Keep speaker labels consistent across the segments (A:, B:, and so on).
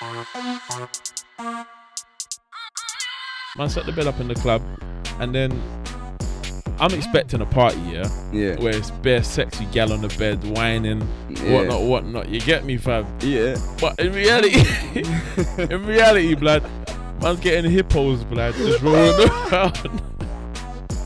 A: Man set the bed up in the club, and then I'm expecting a party,
B: Yeah.
A: where it's bare sexy gal on the bed, whining, whatnot. You get me, fam?
B: Yeah.
A: But in reality, blood, man's getting hippos, blood, just rolling around.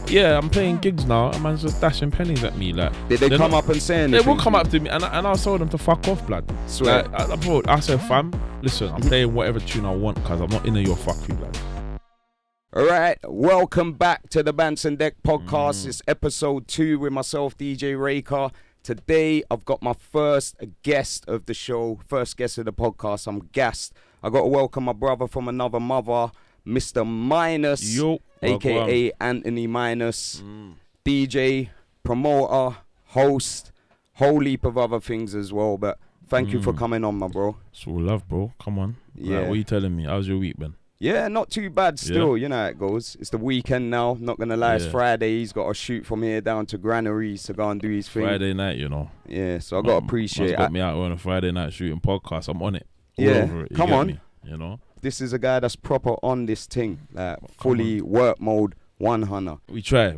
A: Yeah, I'm playing gigs now, and man's just dashing pennies at me, like.
B: Did they come up and say anything?
A: They will come up to me, and I told them to fuck off, blood.
B: Swear.
A: Like, I said, fam, listen, I'm playing whatever tune I want, cause I'm not into your fuckery, blood.
B: Alright, welcome back to the Bants and Deck podcast. It's episode 2 with myself, DJ Raker. Today, I've got my first guest of the show, first guest of the podcast. I'm gassed. I got to welcome my brother from another mother, Mr. Minus,
A: Yo,
B: aka Anthony Minus, DJ, promoter, host, whole heap of other things as well. But thank you for coming on, my bro.
A: It's all love, bro. Come on.
B: Yeah.
A: Like, what are you telling me? How's your week been?
B: Yeah, not too bad still. You know how it goes. It's the weekend now. Not going to lie, it's Friday. He's got to shoot from here down to Granaries to go and do his thing.
A: Friday night, you know.
B: Yeah, so I got to appreciate it.
A: Got me out on a Friday night shooting podcast. I'm on it. All over it.
B: Come on.
A: Me, you know.
B: This is a guy that's proper on this thing. Like, fully work mode, 100.
A: We try,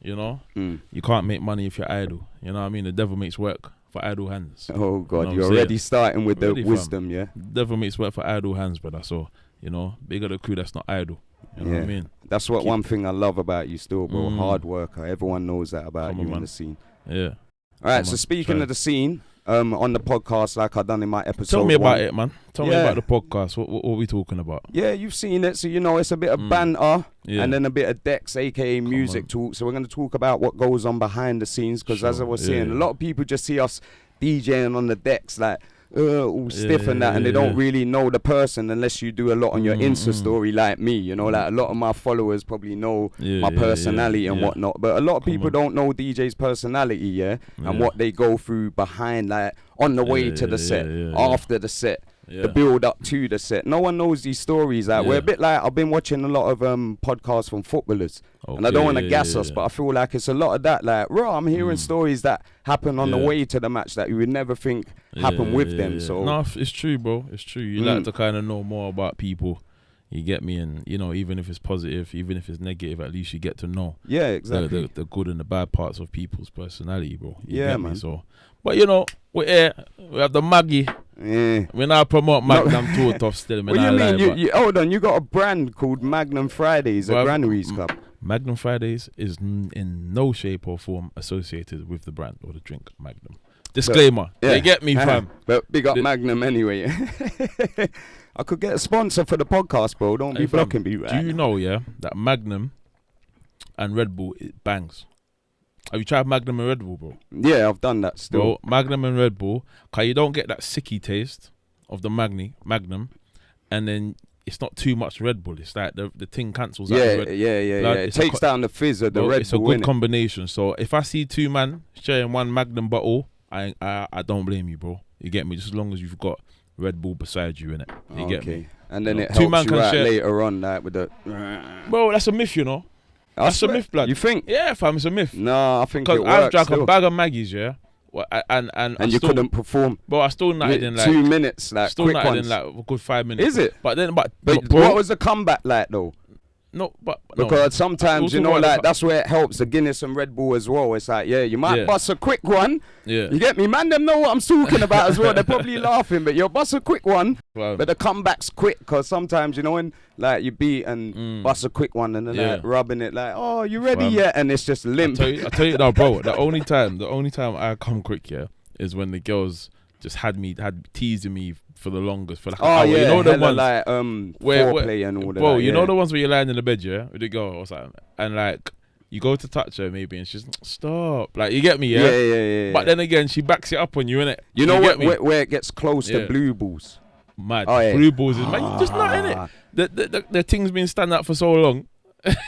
A: you know. You can't make money if you're idle. You know what I mean? The devil makes work for idle hands.
B: Oh, God.
A: You know
B: You're already starting with the wisdom,
A: fam. The devil makes work for idle hands, brother. So, you know, bigger the crew that's not idle. You know what I mean?
B: That's one thing I love about you still, bro. Hard worker. Everyone knows that about you in the scene.
A: Yeah.
B: All right, so speaking of the scene, on the podcast, like I done in my episode.
A: Tell me about it, man. Tell me about the podcast. What are we talking about?
B: Yeah, you've seen it, so you know it's a bit of banter and then a bit of decks, aka music talk. So we're going to talk about what goes on behind the scenes, because as I was saying, a lot of people just see us DJing on the decks, like, all stiff and that, and they don't really know the person unless you do a lot on your Insta story like me, you know, like a lot of my followers probably know my personality and whatnot, but a lot of people don't know DJ's personality, and what they go through behind, like on the way to the set, after the set, the build up to the set. No one knows these stories. Like we're a bit like, I've been watching a lot of podcasts from footballers, and I don't want to gas us, but I feel like it's a lot of that. Like, I'm hearing stories that happen on the way to the match that you would never think happen with them. So
A: no, it's true, bro. It's true. You like to kind of know more about people. You get me? And you know, even if it's positive, even if it's negative, at least you get to know.
B: Yeah, exactly.
A: The good and the bad parts of people's personality, bro. You
B: yeah,
A: get
B: man.
A: Me? So, but you know, we're here. We have the Maggie.
B: Yeah.
A: We now promote Magnum too tough still.
B: What do you mean? You hold on. You got a brand called Magnum Fridays at Granaries Club.
A: Magnum Fridays is in no shape or form associated with the brand or the drink Magnum. Disclaimer. You get me, fam.
B: But big up Magnum anyway. I could get a sponsor for the podcast, bro. Don't be blocking me, right?
A: Do you know, that Magnum and Red Bull, it bangs. Have you tried Magnum and Red Bull, bro? Yeah,
B: I've done that still.
A: Bro, Magnum and Red Bull, cause you don't get that sicky taste of the Magnum, and then it's not too much Red Bull. It's like the thing cancels out the Red Bull.
B: Yeah. It takes down the fizz of the Red Bull.
A: It's a good combination. So if I see two man sharing one Magnum bottle, I don't blame you, bro. You get me? Just as long as you've got Red Bull beside you, innit? You get me?
B: And then it helps you out later on, like with the...
A: Bro, that's a myth, you know? That's a myth, blood.
B: You think?
A: Yeah, fam, it's a myth.
B: No, I think it works.
A: I've drank a bag of Maggies, and
B: you couldn't perform.
A: Bro, I still nutted in like
B: 2 minutes, like
A: still
B: quick
A: nutted
B: ones.
A: in like a good 5 minutes.
B: Is it?
A: But
B: bro, what was the comeback like though? Because sometimes you know, like that's where it helps the Guinness and Red Bull as well. It's like, you might bust a quick one. Yeah, you get me, man. Them know what I'm talking about as well. They're probably laughing, but you'll bust a quick one. Wow. But the comeback's quick, because sometimes you know when like you beat and bust a quick one and then like rubbing it like, oh, you ready yet? And it's just limp.
A: I tell you now, bro. The only time I come quick is when the girls just had teasing me for the longest for like an hour. You know the ones
B: like foreplay and all that.
A: Bro, you know the ones where you're lying in the bed, with the girl or something, and like you go to touch her maybe, and she's like, stop, like you get me,
B: yeah.
A: But then again, she backs it up on you, innit?
B: You know where it gets close to blue balls.
A: Mad. Blue balls is mad. You just not in it. The thing's been standing up for so long.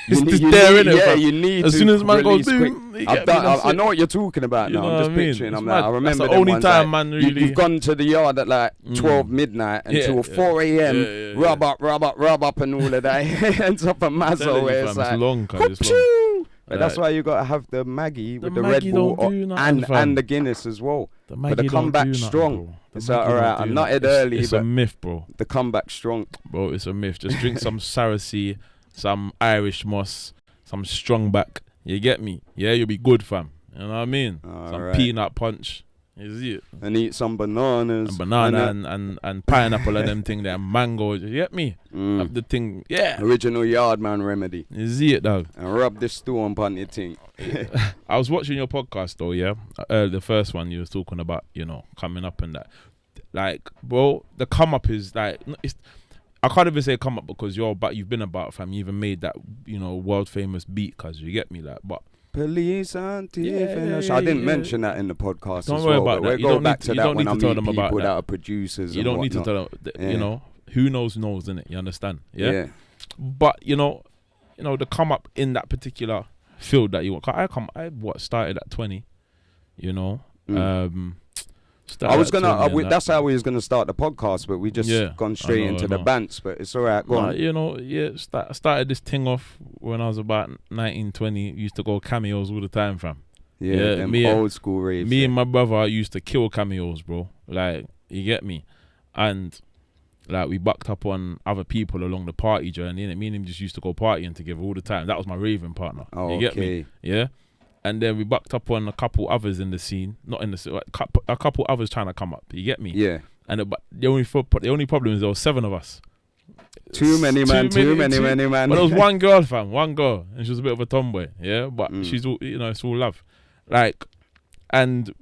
A: It's just there, innit?
B: Yeah, you need
A: as
B: to
A: soon as man goes,
B: I know what you're talking about now. I'm just picturing. I remember
A: that's the only time,
B: like,
A: man. Really,
B: you've gone to the yard at like 12 midnight until 4 a.m. Rub up, and all of that. Ends up a mazzo where it's like
A: long.
B: But that's why you gotta have the Maggie with the Red Bull and the Guinness as well.
A: But the comeback
B: strong. It's alright. I nutted early,
A: it's
B: but
A: a myth, bro.
B: The comeback strong.
A: Bro, it's a myth. Just drink some Sarasee, some Irish moss, some strong back. You get me? Yeah, you'll be good, fam. You know what I mean? Some peanut punch. You see it?
B: And eat some bananas.
A: And banana and pineapple and them thing there. And mango. You get me? Have the thing. Yeah.
B: Original Yardman remedy.
A: You see it, dog?
B: And rub this stone upon your thing.
A: I was watching your podcast though, yeah. The first one you was talking about, coming up and that. Like, bro, the come up is like, I can't even say come up because you've been about, fam. You even made that, world famous beat, cause you get me, like, but.
B: Police and thief. I didn't mention that in the podcast.
A: Don't worry about that.
B: We'll go back to that when I meet people that are producers.
A: You don't need to tell them. Who knows, innit? You understand? Yeah. But the come up in that particular field that you want. I started at 20.
B: I was gonna. That's how we was gonna start the podcast, but we just gone straight into the Bants. But it's alright. Go on.
A: Started this thing off when I was about 19, 20. Used to go cameos all the time, fam.
B: Them old school raves.
A: Me and my brother used to kill cameos, bro. Like, you get me, and like we bucked up on other people along the party journey. And me and him just used to go partying together all the time. That was my raving partner. You get me? Yeah. And then we bucked up on a couple others in the scene, not in the scene, a couple others trying to come up. You get me?
B: Yeah.
A: And the only problem is there was 7 of us.
B: Too many, man.
A: But there was one girl, fam, and she was a bit of a tomboy. Yeah, but she's all, it's all love. Like, and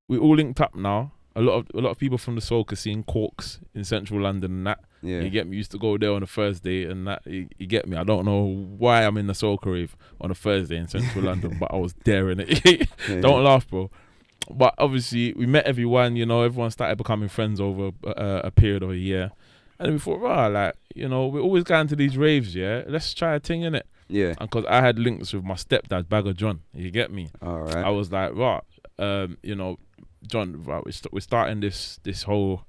A: we all linked up now. A lot of people from the soca scene, Corks in central London and that.
B: Yeah.
A: You get me? Used to go there on a Thursday and that. You get me? I don't know why I'm in the soca rave on a Thursday in central London, but I was there in it. Don't laugh, bro. But obviously, we met everyone. Everyone started becoming friends over a period of a year, and we thought, we're always going to these raves. Yeah, let's try a thing in it.
B: Yeah.
A: And because I had links with my stepdad, Bagger John. You get me?
B: All right.
A: I was like, John, we're starting this whole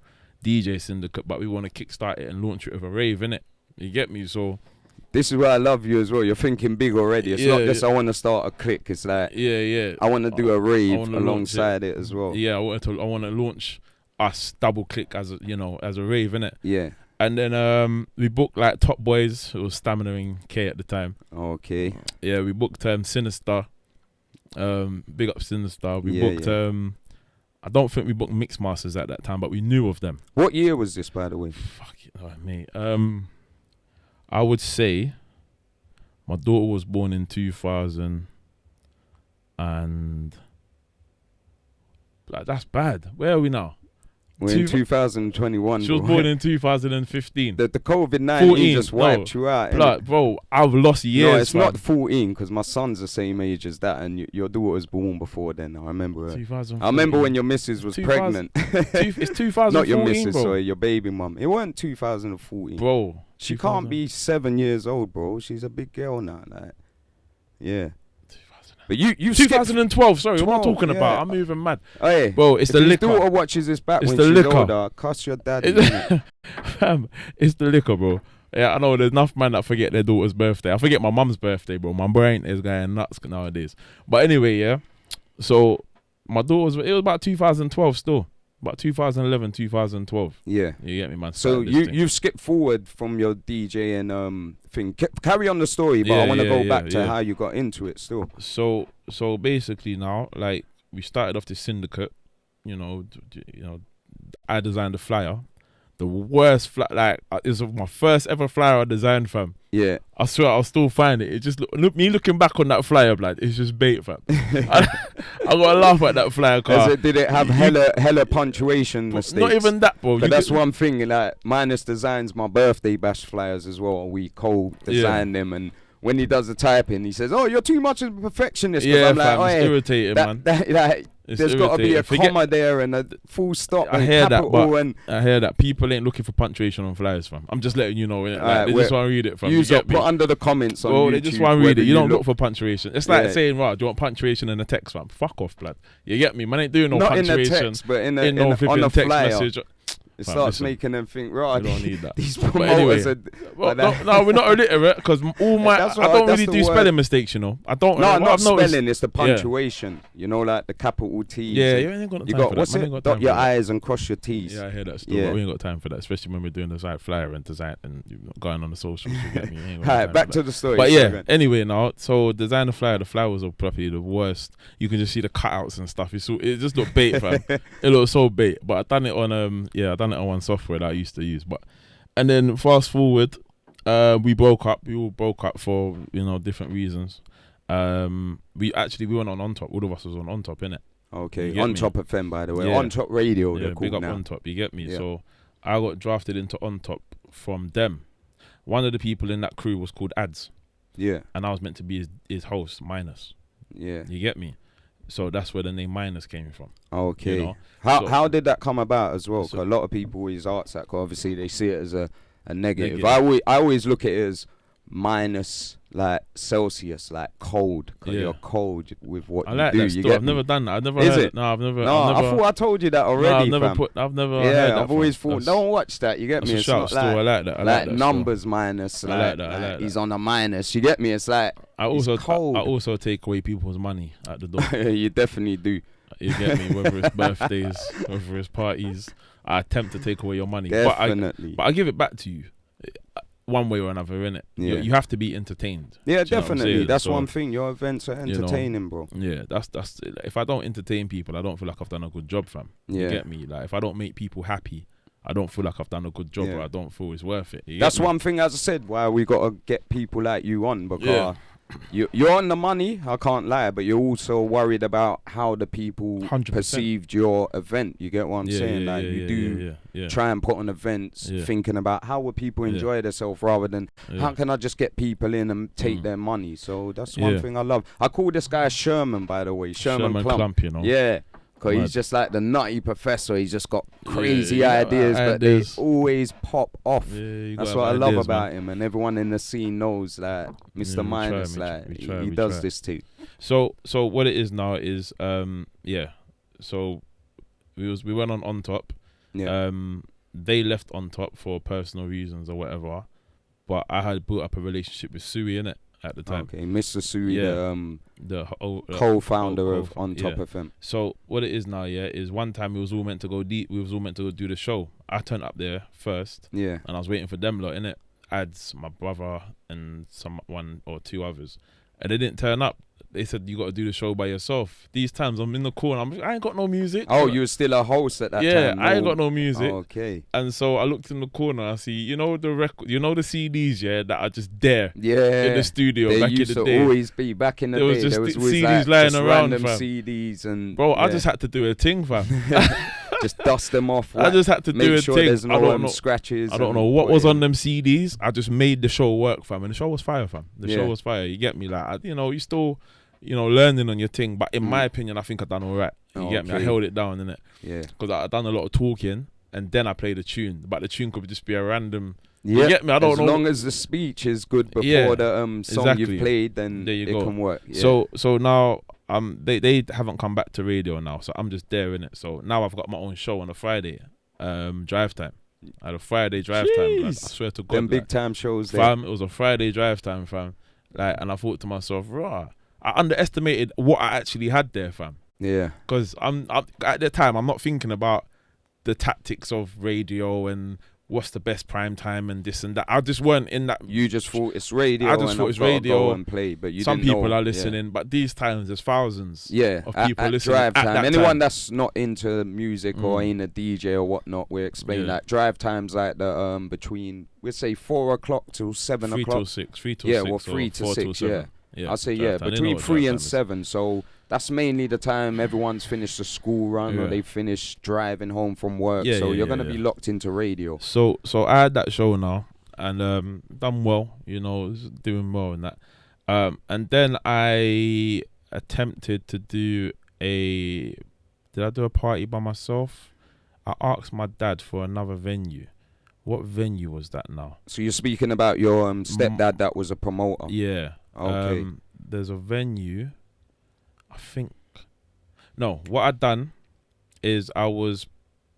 A: DJ syndicate, but we want to kickstart it and launch it with a rave, innit? You get me? So
B: this is where I love you as well. You're thinking big already. It's not just I want to start a clique. It's like I want to do a rave alongside it as well.
A: Yeah, I want to launch us double click as a rave, innit?
B: Yeah.
A: And then we booked like Top Boys. It was Stamina and K at the time.
B: Okay.
A: Yeah, we booked Sinister. Big up Sinister. We booked I don't think we booked Mixmasters at that time, but we knew of them.
B: What year was this, by the way?
A: Fuck it, mate. I would say my daughter was born in 2000, and like that's bad. Where are we now?
B: We're in 2021.
A: She was born in 2015.
B: The COVID-19 just wiped you out.
A: Bro, I've lost years.
B: No, it's not 14 because my son's the same age as that, and your daughter was born before then. I remember her. I remember when your missus was pregnant.
A: It's 2014.
B: Not your missus,
A: bro.
B: Sorry, your baby mum. It wasn't 2014.
A: Bro.
B: She can't be 7 years old, bro. She's a big girl now. Like, yeah. But you
A: 2012, sorry, what am I talking about? I'm moving mad.
B: Oh, yeah.
A: Bro, it's the liquor.
B: If your daughter watches this back
A: it's
B: when
A: the
B: she's
A: liquor.
B: older, cuss your daddy.
A: Fam, it's the liquor, bro. Yeah, I know there's enough man that forget their daughter's birthday. I forget my mum's birthday, bro. My brain is going nuts nowadays. But anyway, yeah. So my daughter's, it was about 2012 still. About 2011, 2012.
B: Yeah.
A: You get me, man?
B: So you've skipped forward from your DJing thing. Carry on the story, but I want to go back to how you got into it still.
A: So basically now, like, we started off this syndicate, I designed the flyer. The worst flyer, like, it was my first ever flyer I designed, fam.
B: Yeah.
A: I swear I'll still find it. It just me looking back on that flyer, blood, it's just bait, fam. I gotta laugh at that flyer car.
B: Did it have hella punctuation mistakes?
A: Not even that, bro.
B: But that's one thing, like, Minus designs my birthday bash flyers as well. We co-design them, and when he does the typing, he says, "Oh, you're too much of a perfectionist."
A: Yeah, I'm like, it's irritating, man.
B: There's got to be a comma there and a full stop.
A: I hear that, but I hear that people ain't looking for punctuation on flyers, fam. I'm just letting you know. Like, they just want to read it, fam.
B: Put under the comments on YouTube.
A: They just want to read it. You don't look for punctuation. It's like saying, "Right, do you want punctuation in a text, fam?" Fuck off, blood. You get me? Man ain't doing no punctuation.
B: Not in a text, but on a
A: text
B: flyer.
A: message.
B: It starts making them think, right,
A: you don't need that.
B: These promoters are...
A: Well, no, we're not illiterate, because all my... I don't really do spelling mistakes, you know. I don't...
B: No, not spelling, it's the punctuation. You know, like the capital T's.
A: Yeah, you ain't got time for that.
B: What's it? Dot your I's and cross your T's.
A: Yeah, I hear that still, but we ain't got time for that, especially when we're doing the site flyer and design and going on the socials, you get me?
B: Alright, back to the story.
A: But yeah, anyway now, so design the flowers are probably the worst. You can just see the cutouts and stuff. It just looked bait, fam. It looked so bait. But I done it on one software that I used to use. And then fast forward, we broke up. We all broke up for different reasons. We went on top. All of us was on top, innit?
B: Okay, on top FM, by the way. On top radio, they're called
A: big up
B: now.
A: On Top, you get me? Yeah. So I got drafted into On Top from them. One of the people in that crew was called Ads.
B: Yeah.
A: And I was meant to be his host, Minus.
B: Yeah.
A: You get me? So that's where the name Minus came from.
B: Okay. You know? How did that come about as well? Because a lot of people always ask that, because obviously they see it as a negative. I always look at it as minus, like Celsius, like cold, because you're cold with what you do.
A: That stuff. I've never done that. I've never heard it. No, I've never.
B: I thought I told you that already.
A: I've never heard that.
B: I've always thought, don't watch that. You get me?
A: It's not like,
B: I
A: like that. I
B: like
A: that
B: numbers minus.
A: I like that.
B: He's on a minus. You get me? It's like
A: I also take away people's money at the door.
B: You definitely do.
A: You get me? Whether it's birthdays, whether it's parties, I attempt to take away your money.
B: Definitely.
A: But I give it back to you. One way or another, innit? Yeah. You have to be entertained.
B: Yeah, definitely. That's one thing. Your events are entertaining, bro.
A: Yeah, that's. If I don't entertain people, I don't feel like I've done a good job, fam. Yeah. You get me? Like, if I don't make people happy, I don't feel like I've done a good job, or I don't feel it's worth it.
B: That's one thing, as I said, why we gotta get people like you on, because you're on the money, I can't lie, but you're also worried about how the people
A: 100%.
B: perceived your event. You get what I'm saying? You do try and put on events thinking about how will people enjoy themselves, rather than how can I just get people in and take their money. So that's one thing I love. I call this guy Sherman, by the way. Sherman Clump,
A: you know.
B: Yeah. Because he's just like the nutty professor. He's just got crazy ideas, but they always pop off. That's what I love about him. And everyone in the scene knows that Mr. Minus, he does this too.
A: So what it is now is, so we went on top. Yeah. They left On Top for personal reasons or whatever. But I had built up a relationship with Sui, innit? At the time.
B: Okay, Mr. Sui, the co-founder of On Top FM.
A: So what it is now, is one time we was all meant to go deep. We was all meant to go do the show. I turned up there first. Yeah. And I was waiting for them lot, innit? Ads, my brother, and one or two others. And they didn't turn up. They said, you got to do the show by yourself. These times I'm in the corner. I ain't got no music.
B: Oh, you were still a host at that time?
A: Yeah, I ain't got no music.
B: Oh, okay.
A: And so I looked in the corner. I see, the CDs, that are just there.
B: Yeah.
A: In the studio
B: they
A: back in the day.
B: Used to always be back in the day.
A: There was
B: always
A: CDs lying around,
B: random
A: fam.
B: CDs and
A: bro, I just had to do a thing, fam.
B: Just dust them off.
A: I just had to do a
B: make sure
A: thing.
B: There's no scratches.
A: I don't know what was on them CDs. I just made the show work, fam. And the show was fire, fam. The show was fire. You get me? Like, you still, learning on your thing. But in my opinion, I think I done all right. You get me? I held it down, innit? Yeah. Because I done a lot of talking, and then I played a tune. But the tune could just be a random.
B: Yeah.
A: You get me? I don't know.
B: As long as the speech is good before the song you've played, then it can work. Yeah.
A: So now they haven't come back to radio now, so I'm just there, innit? So now I've got my own show on a Friday, drive time. I had a Friday drive time. Like, I swear to God.
B: Them big time shows,
A: fam. It was a Friday drive time, fam. Like, and I thought to myself, I underestimated what I actually had there, fam. Yeah. Because I'm at the time, I'm not thinking about the tactics of radio and what's the best prime time and this and that. I just weren't in that.
B: You just thought it's radio.
A: I just thought it's radio
B: and play, but you
A: some
B: didn't
A: people
B: know,
A: are listening, but these times there's thousands of people
B: at
A: listening.
B: Drive
A: at
B: time.
A: that
B: Anyone
A: time.
B: that's not into music or ain't a DJ or whatnot, we're explaining that drive times like the between, we'd say 4 o'clock till 7 o'clock.
A: 3 till 6. 3 till 6.
B: Yeah, well, 3 to 6.
A: Yeah.
B: I say between 3 and 7. So that's mainly the time everyone's finished the school run or they finish driving home from work. So you're gonna be locked into radio.
A: So I had that show now and done well, doing well in that. And then I attempted to do did I do a party by myself? I asked my dad for another venue. What venue was that now?
B: So you're speaking about your stepdad that was a promoter?
A: Yeah. Okay. There's a venue, I think. No, what I'd done is I was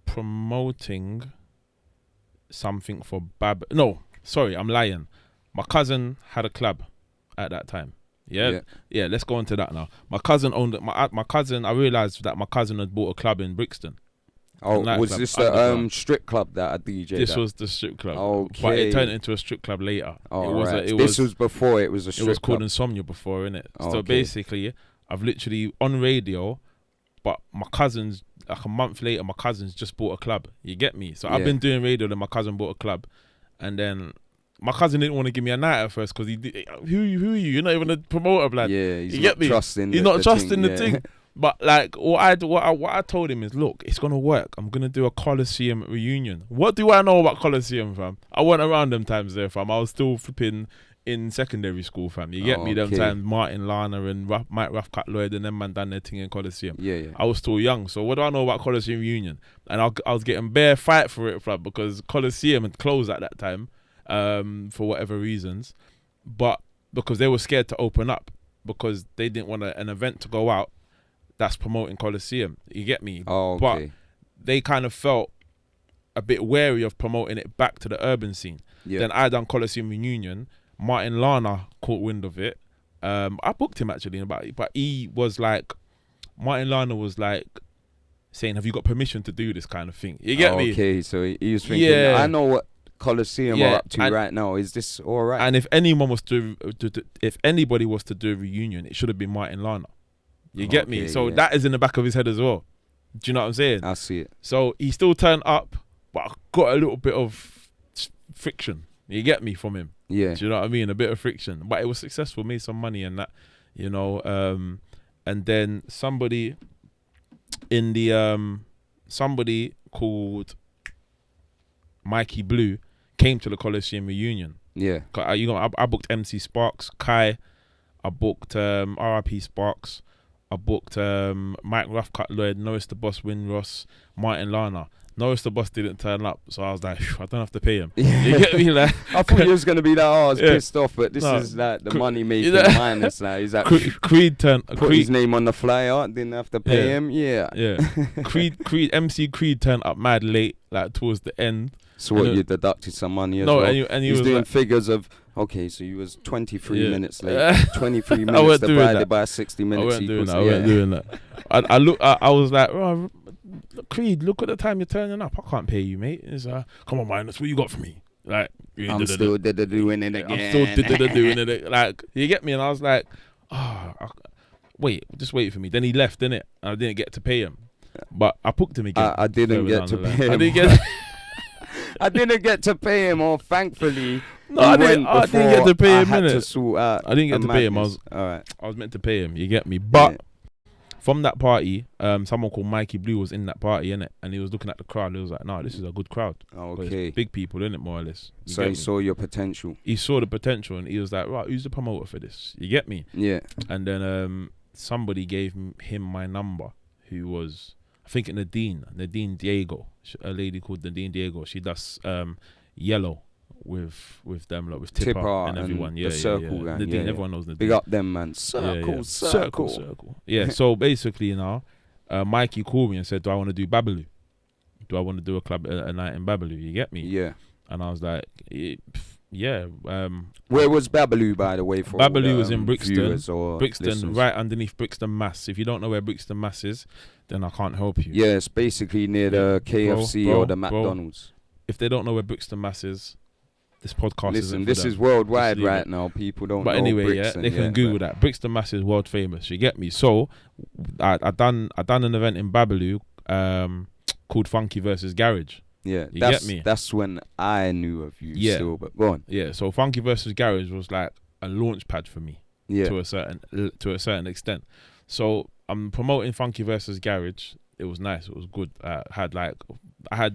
A: promoting something for Bab. No, sorry, I'm lying. My cousin had a club at that time. Yeah. Let's go into that now. My cousin owned it. My cousin. I realized that my cousin had bought a club in Brixton.
B: Oh, was this the strip club that a DJ?
A: This was the strip club.
B: Okay.
A: But it turned into a strip club later.
B: Oh, this was before it was a strip club.
A: It was called Insomnia before, innit? So basically, I've literally on radio, but my cousins, like a month later, my cousins just bought a club. You get me? So I've been doing radio, then my cousin bought a club, and then my cousin didn't want to give me a night at first because who are you? You're not even a promoter, blood.
B: Yeah, he's
A: you
B: not
A: get me?
B: trusting.
A: He's not trusting the thing. But like, what I told him is, look, it's gonna work. I'm gonna do a Coliseum reunion. What do I know about Coliseum, fam? I went around them times there, fam. I was still flipping in secondary school, fam. You get me? Them times, Martin Lana and Mike Roughcut Lloyd and them man done their thing in Coliseum.
B: Yeah.
A: I was still young, so what do I know about Coliseum reunion? And I was getting bare fight for it, fam, because Coliseum had closed at that time, for whatever reasons, but because they were scared to open up because they didn't want an event to go out that's promoting Coliseum. You get me? But they kind of felt a bit wary of promoting it back to the urban scene. Then I done Coliseum reunion. Martin Lana caught wind of it. I booked him actually about it, but he was like, Martin Lana was like saying, have you got permission to do this kind of thing? You get me?
B: Okay, so he was thinking, I know what Coliseum are up to right now. Is this all right?
A: And if anyone was if anybody was to do a reunion, it should have been Martin Lana. You get me? So that is in the back of his head as well. Do you know what I'm saying?
B: I see it.
A: So he still turned up, but I got a little bit of friction. You get me, from him?
B: Yeah.
A: Do you know what I mean? A bit of friction. But it was successful, made some money and that, you know. And then somebody in the, somebody called Mikey Blue came to the Coliseum reunion.
B: Yeah.
A: I booked MC Sparks, Kai. I booked RIP Sparks. I booked Mike Roughcut Lloyd, Norris the Boss, Winross, Martin Lana. Norris the Boss didn't turn up, so I was like, I don't have to pay him. You get me? Like,
B: I thought you was gonna be like, I was pissed off, but this is like the money making minus. Like, he's like,
A: Creed
B: put his name on the flyer, didn't have to pay him. Yeah.
A: MC Creed turned up mad late, like towards the end.
B: So what, you deducted some money as well?
A: And he was
B: doing
A: like,
B: figures of, okay, so you was 23 minutes late. 23 minutes divided by 60 minutes.
A: I wasn't doing that. I was like, oh, Creed, look at the time you're turning up. I can't pay you, mate. It's come on, man, that's what you got for me. Like,
B: I'm still doing it again.
A: I'm still doing it. Like, you get me? And I was like, wait, just wait for me. Then he left, didn't it? And I didn't get to pay him. But I booked him again.
B: I didn't get to pay him. I didn't get to pay him, or thankfully.
A: No, I didn't get to pay him.
B: I didn't
A: get to pay him. I was meant to pay him. You get me? But from that party, someone called Mikey Blue was in that party, innit? And he was looking at the crowd. He was like, "No, this is a good crowd.
B: Okay,
A: big people, innit? More or less."
B: So he saw your potential.
A: He saw the potential, and he was like, "Right, who's the promoter for this?" You get me?
B: Yeah.
A: And then somebody gave him my number, who was, I think, Nadine Diego, a lady called Nadine Diego. She does Yellow with them, like with Tipper and everyone.
B: The Circle gang.
A: Nadine, everyone knows Nadine.
B: Big up them, man. Circle.
A: Yeah. So basically now, Mikey called me and said, "Do I want to do Babalu? Do I want to do a club a night in Babalu?" You get me?
B: Yeah.
A: And I was like, yeah.
B: Where was Babalu, by the way? For
A: Babalu was in Brixton.
B: Listeners?
A: Right underneath Brixton Mass. If you don't know where Brixton Mass is, then I can't help you.
B: Yeah, it's basically near the KFC or the McDonald's.
A: If they don't know where Brixton Mass is, this podcast
B: Listen, this is worldwide right now. People don't know.
A: But anyway,
B: Brixton,
A: they can Google that. Brixton Mass is world famous. You get me? So, I done an event in Babalu called Funky versus Garage.
B: Yeah,
A: you get me?
B: That's when I knew of you still, but go on.
A: Yeah, so Funky versus Garage was like a launch pad for me to a certain extent. So I'm promoting Funky versus Garage. It was nice. It was good. I had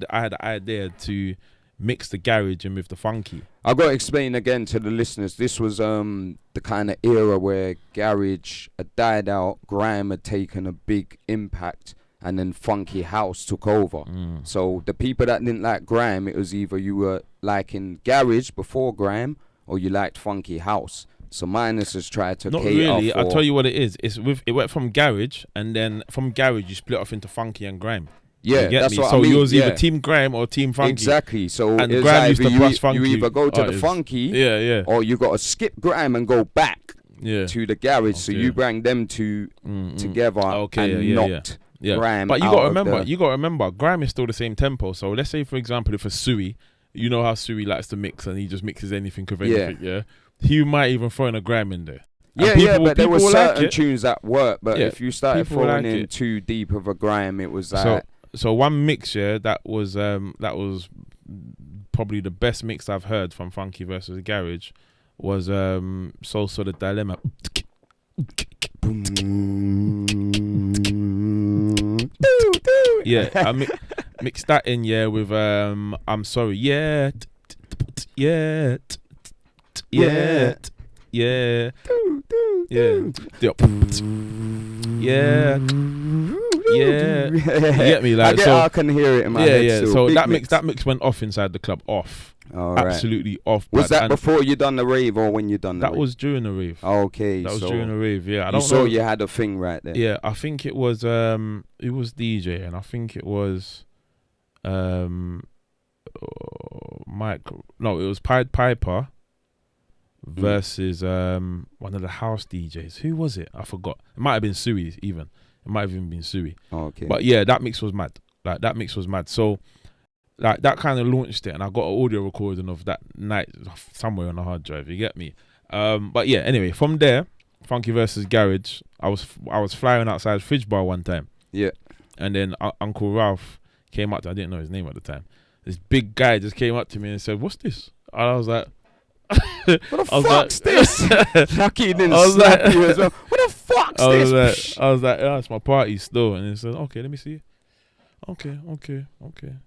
A: the idea to mix the garage in with the funky.
B: I got to explain again to the listeners. This was the kind of era where garage had died out, grime had taken a big impact, and then funky house took over. So the people that didn't like grime, it was either you were liking garage before grime, or you liked funky house. So Minus has tried to
A: not
B: cater
A: really.
B: for...
A: I'll tell you what it is. It went from garage, and then from garage you split off into funky and grime.
B: Yeah,
A: get
B: that's
A: me?
B: what
A: So
B: I mean.
A: you was either
B: yeah.
A: Team Grime or Team Funky.
B: Exactly. So
A: And
B: it's
A: Grime used to bust
B: you
A: funky
B: either go to the
A: artists.
B: funky,
A: Yeah.
B: or you got to skip Grime and go back to the garage.
A: Okay.
B: So you bring them two together and knocked Grime.
A: But you
B: got
A: to remember, Grime is still the same tempo. So let's say, for example, if a Suey, you know how Suey likes to mix and he just mixes anything with anything, yeah? He might even throw in a Grime in there.
B: But there were certain tunes that work. But if you started throwing
A: like
B: in too deep of a Grime, it was like...
A: So one mix, that was probably the best mix I've heard from Funky versus Garage was So the Dilemma. Yeah, I mixed that in with I'm Sorry, yeah. Yeah. You get me? Like,
B: I can hear it in my head.
A: So that mix went off inside the club. Absolutely off.
B: Was that before you done the rave or when you done the rave?
A: That was during the rave.
B: Okay,
A: that was during the rave. Yeah, I
B: don't know. You had a thing right there.
A: Yeah, I think it was DJ, and I think it was Mike. No, it was Pied Piper versus one of the house DJs. Who was it? I forgot. It might have been Suey even. It might have even been Suey.
B: Okay.
A: But yeah, that mix was mad. Like, that mix was mad. So, like, that kind of launched it, and I got an audio recording of that night somewhere on a hard drive. You get me? But yeah, anyway, from there, Funky versus Garage, I was flying outside Fridge Bar one time.
B: Yeah.
A: And then Uncle Ralph came up to, I didn't know his name at the time. This big guy just came up to me and said, "What's this?" And I was like,
B: what the fuck's this? Lucky he didn't slap you as well. What the fuck's this?
A: I was like, "Oh, it's my party still." And he said, "Okay, let me see." Okay.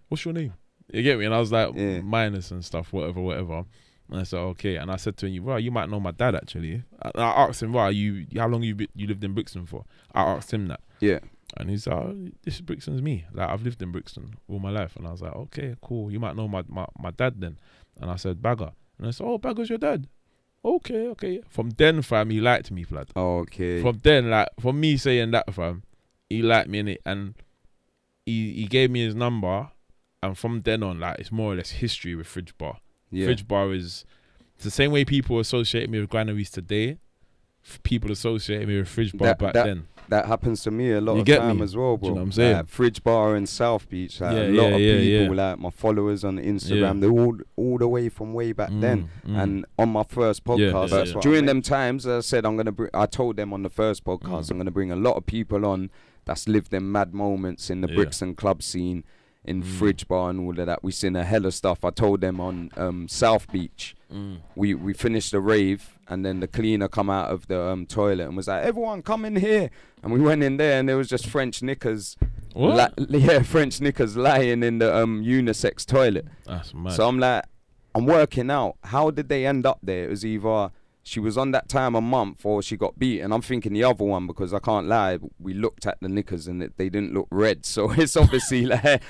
A: What's your name? You get me? And I was like, Minus and stuff, whatever. And I said, okay. And I said to him, "Right, you might know my dad actually." And I asked him, "Right, how long you lived in Brixton for?" I asked him that.
B: Yeah.
A: And he's like, "Oh, this is Brixton's me. Like, I've lived in Brixton all my life." And I was like, "Okay, cool. You might know my dad then." And I said, "Bagger." And I said, "Oh, Bagger's your dad." Okay. From then, fam, he liked me, blood.
B: Okay.
A: From then, like, from me saying that, fam, he liked me in it, and he gave me his number, and from then on, like, it's more or less history with Fridge Bar. Yeah. Fridge Bar is the same way people associate me with granaries today. People associate me with Fridge Bar back then.
B: That happens to me a lot of time as well, bro.
A: Do you know what I'm saying?
B: Fridge Bar in South Beach. Like, a lot of people, like my followers on Instagram, they're all the way from way back then. And on my first podcast, during them times, I said I told them on the first podcast, I'm gonna bring a lot of people on that's lived them mad moments in the Brixton club scene, in Fridge Bar and all of that. We seen a hell of stuff. I told them on South Beach. We finished the rave, and then the cleaner come out of the toilet and was like, "Everyone come in here." And we went in there, and there was just French knickers.
A: What?
B: French knickers lying in the unisex toilet.
A: That's mad.
B: So I'm like, I'm working out, how did they end up there? It was either she was on that time a month or she got beat. And I'm thinking the other one, because I can't lie, we looked at the knickers and they didn't look red. So it's obviously like,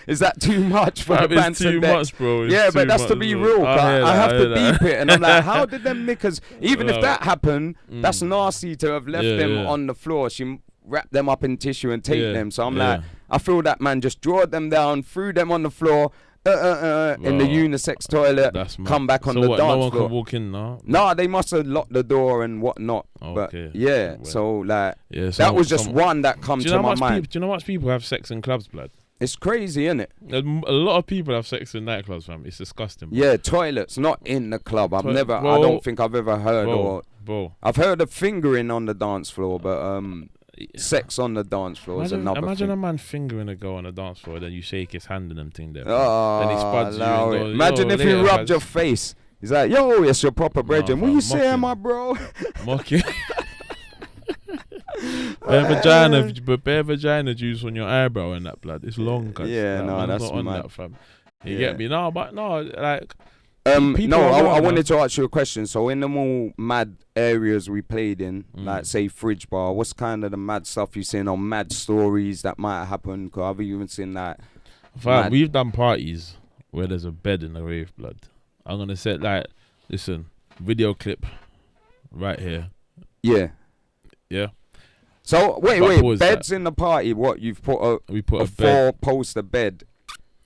B: is that too much for the Bants?
A: It's too much, bro.
B: But that's to be real. I have to beep it. And I'm like, how did them knickers, even if that happened, that's nasty to have left them on the floor. She wrapped them up in tissue and taped them. So I'm like, I feel that man just drawed them down, threw them on the floor, in the unisex toilet, come back on the dance floor. No one
A: can walk in now?
B: No, they must have locked the door and whatnot.
A: Okay.
B: But so like, that was just one that come to my mind.
A: Do you know how much people have sex in clubs, blood?
B: It's crazy, isn't it?
A: A lot of people have sex in nightclubs, fam. It's disgusting, bro.
B: Yeah, toilets, not in the club. I don't think I've ever heard I've heard of fingering on the dance floor, but sex on the dance floor is another
A: Imagine
B: thing.
A: a man fingering a girl on the dance floor, then you shake his hand and them thing there.
B: Oh,
A: then he spuds you and goes,
B: imagine if he rubbed your face. He's like, "Yo, it's your proper brethren. What you saying, my bro?"
A: Mock you. Bare vagina juice on your eyebrow and that, blood. It's long, cuz.
B: Yeah, that's
A: not on
B: mad.
A: that, fam. You get me? No, like.
B: I wanted to ask you a question. So in the more mad areas we played in, like say Fridge Bar, what's kind of the mad stuff you seen, or mad stories that might happen? Because I've even seen that.
A: We've done parties where there's a bed in the rave, blood. I'm gonna set video clip right here.
B: Yeah.
A: Yeah.
B: So wait, beds
A: that?
B: in the party. What you've put
A: We put a bed,
B: 4-poster bed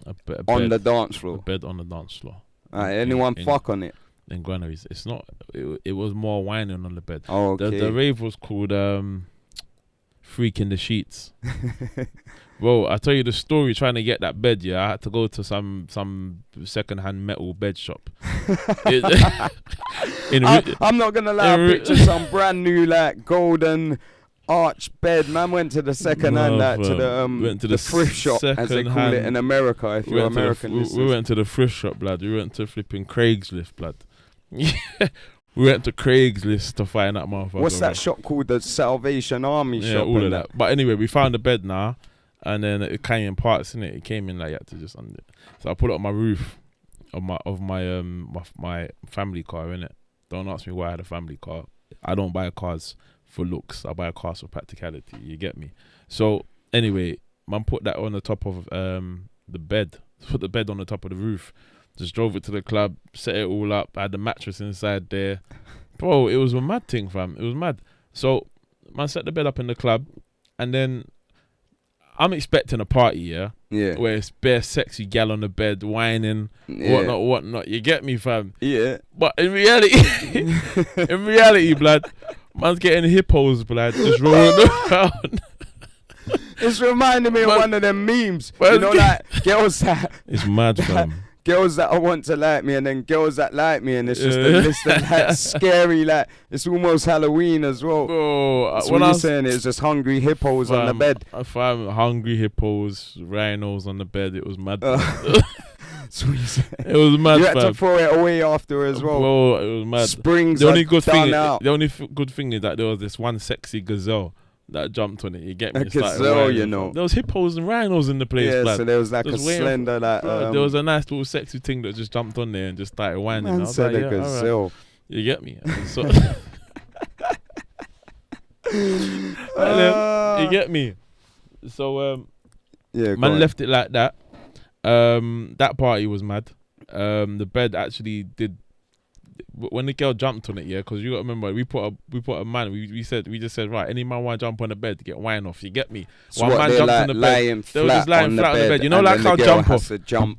A: a bed
B: on the dance
A: a
B: floor.
A: bed on the dance floor.
B: Anyone fuck on it?
A: In granaries. It's not. It was more whining on the bed.
B: Oh, okay.
A: The rave was called Freak in the Sheets. Bro, I tell you the story. Trying to get that bed, yeah, I had to go to some second-hand metal bed shop.
B: I'm not gonna lie. I picture some brand new like golden arch bed. Man went to the second-hand to the thrift shop, as they call it in America. If you're American,
A: we went to the thrift shop, blood. We went to flipping Craigslist, blood. We went to Craigslist to find that motherfucker.
B: What's that shop called? The Salvation Army shop.
A: Yeah, all of that. But anyway, we found the bed now. And then it came in parts, innit? It came in like you had to just undo it. So I put it on my roof of my family car, innit? Don't ask me why I had a family car. I don't buy cars for looks. I buy cars for practicality. You get me? So anyway, man put that on the top of the bed. Put the bed on the top of the roof. Just drove it to the club, set it all up. I had the mattress inside there. Bro, it was a mad thing, fam. It was mad. So man set the bed up in the club, and then I'm expecting a party, yeah, where it's bare sexy gal on the bed, whining, whatnot. You get me, fam? Yeah. But in reality, blood, man's getting hippos, blood, just rolling around.
B: It's reminding me of one of them memes. You know, like girls that.
A: It's mad, fam.
B: Girls that I want to like me, and then girls that like me, and it's just a list of like scary, like it's almost Halloween as well.
A: Bro,
B: so what you're saying is just hungry hippos on the bed.
A: I found hungry hippos, rhinos on the bed. It was mad.
B: That's what you said.
A: It was mad.
B: You had to throw it away after as well.
A: Bro, it was mad.
B: Springs.
A: The only good thing is that there was this one sexy gazelle that jumped on it. You get me?
B: A gazelle, you know.
A: There was hippos and rhinos in the place.
B: Yeah,
A: blood.
B: so there was like a slender, like
A: there was a nice little sexy thing that just jumped on there and just started whining.
B: Man said like, a gazelle.
A: Right. You get me? So you get me? So man left it like that. That party was mad. The bed actually did. When the girl jumped on it, yeah, because you got to remember, we put a man. We just said right, any man want to jump on the bed to get wine off. You get me?
B: So one man jumped on the bed. They were just lying flat on the bed.
A: You know, like how jump off.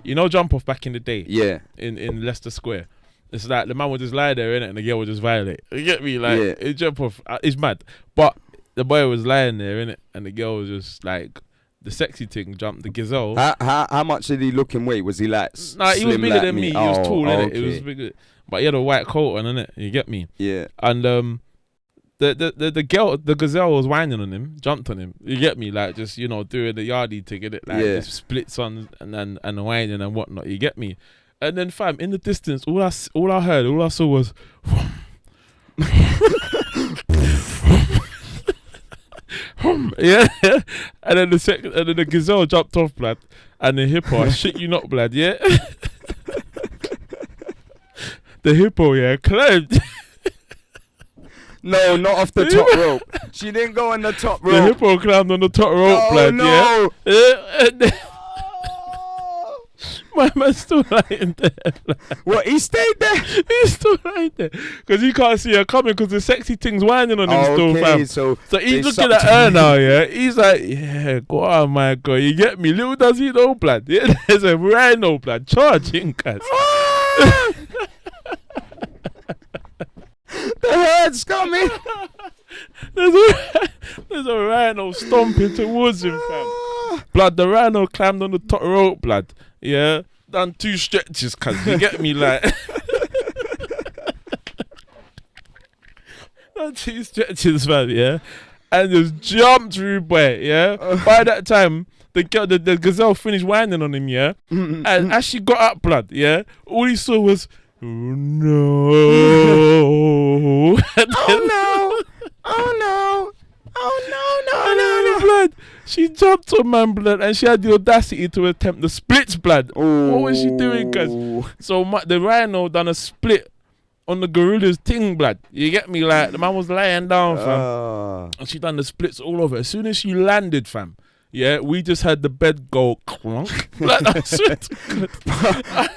B: You
A: know, jump off back in the day.
B: Yeah.
A: In Leicester Square, it's like the man would just lie there, innit, and the girl would just violate. You get me? Like it jump off. It's mad. But the boy was lying there, innit, and the girl was just like. The sexy thing jumped the gazelle.
B: How much did he look in weight? Was he like
A: Nah, he was bigger than me. He was tall, innit? Okay. It was bigger. But he had a white coat on, innit? You get me?
B: Yeah.
A: And the girl, the gazelle was whining on him, jumped on him. You get me? Like just, you know, doing the yardie to get it, like just splits on and whining and whatnot. You get me? And then fam, in the distance, all I saw was yeah, and then the gazelle jumped off, blood, and the hippo, I shit you not, blood, yeah. The hippo, climbed.
B: No, not off the top rope. She didn't go on the top rope.
A: The hippo climbed on the top rope, blood,
B: no.
A: Yeah. My man's still lying there.
B: What, he stayed there?
A: He's still lying there. Because he can't see her coming because the sexy thing's whining on him still, fam. So he's looking at her now, yeah? He's like, yeah, go on, my girl. You get me? Little does he know, blood. Yeah, there's a rhino, blood, charging, guys.
B: The herd's coming.
A: There's a rhino stomping towards him, fam. Blood, the rhino climbed on the top rope, blood. Yeah, done 2 stretches, cuz you get me, like. Done 2 stretches, man, yeah. And just jumped through, boy, yeah. By that time, the gazelle finished whining on him, yeah. And as she got up, blood, yeah, all he saw was, oh no.
B: Oh no. Oh no. Oh no,
A: blood. She jumped on man, blood, and she had the audacity to attempt the splits, blood.
B: Ooh.
A: What was she doing, cuz? So the rhino done a split on the gorilla's thing, blood. You get me? Like, the man was lying down, fam. And she done the splits all over. As soon as she landed, fam, Yeah, we just had the bed go clunk. Like, I swear to God.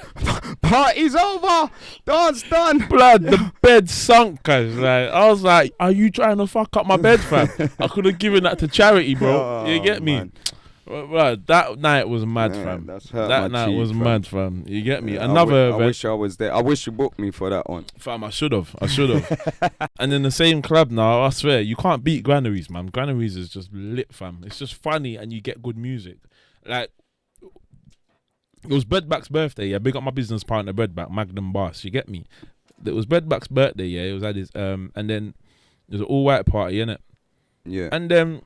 B: Party's over. Dance done.
A: Blood, the bed sunk, cuz. Like, I was like, are you trying to fuck up my bed, fam? I could have given that to charity, bro. You get me?
B: Man.
A: Bro, that night was mad, fam. That night was mad, fam. You get me? Another
B: I wish I was there. I wish you booked me for that one.
A: Fam, I should have. And in the same club now, I swear, you can't beat Granaries, man. Granaries is just lit, fam. It's just funny and you get good music. Like, it was Bedback's birthday, yeah. Big up my business partner, Bedback, Magnum Boss. You get me? It was Bedback's birthday, yeah. It was at his, and then there was an all-white party, innit?
B: Yeah.
A: And then